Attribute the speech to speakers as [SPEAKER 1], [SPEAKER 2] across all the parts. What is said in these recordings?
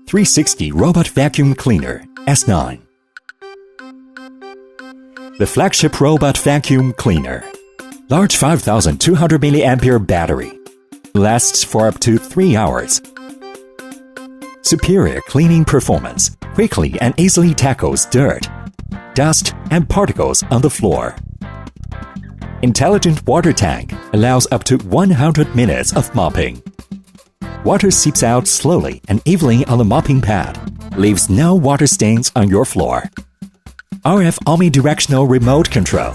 [SPEAKER 1] 360 Robot Vacuum Cleaner S9. The flagship robot vacuum cleaner. Large 5200 mAh battery. Lasts for up to 3 hours. Superior cleaning performance. Quickly and easily tackles dirt, dust, and particles on the floor. Intelligent water tank allows up to 100 minutes of mopping. Water seeps out slowly and evenly on the mopping pad, leaves no water stains on your floor. RF omnidirectional remote control.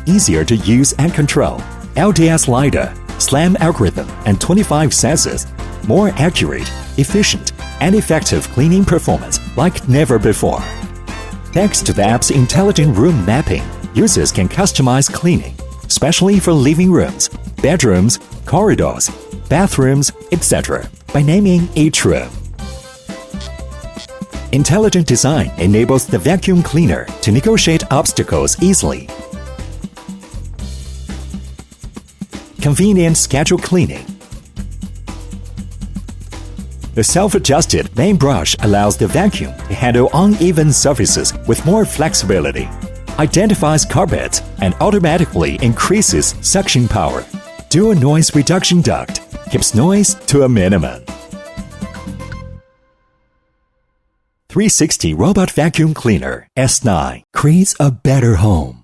[SPEAKER 1] Easier to use and control. LDS LiDAR, SLAM algorithm, and 25 sensors. More accurate, efficient, and effective cleaning performance like never before. Thanks to the app's intelligent room mapping, users can customize cleaning, especially for living rooms, bedrooms, corridors, bathrooms, etc., by naming each room. Intelligent design enables the vacuum cleaner to negotiate obstacles easily. Convenient schedule cleaning. The self-adjusted main brush allows the vacuum to handle uneven surfaces with more flexibility, identifies carpets, and automatically increases suction power. Dual noise reduction duct keeps noise to a minimum. 360 Robot Vacuum Cleaner S9 creates a better home.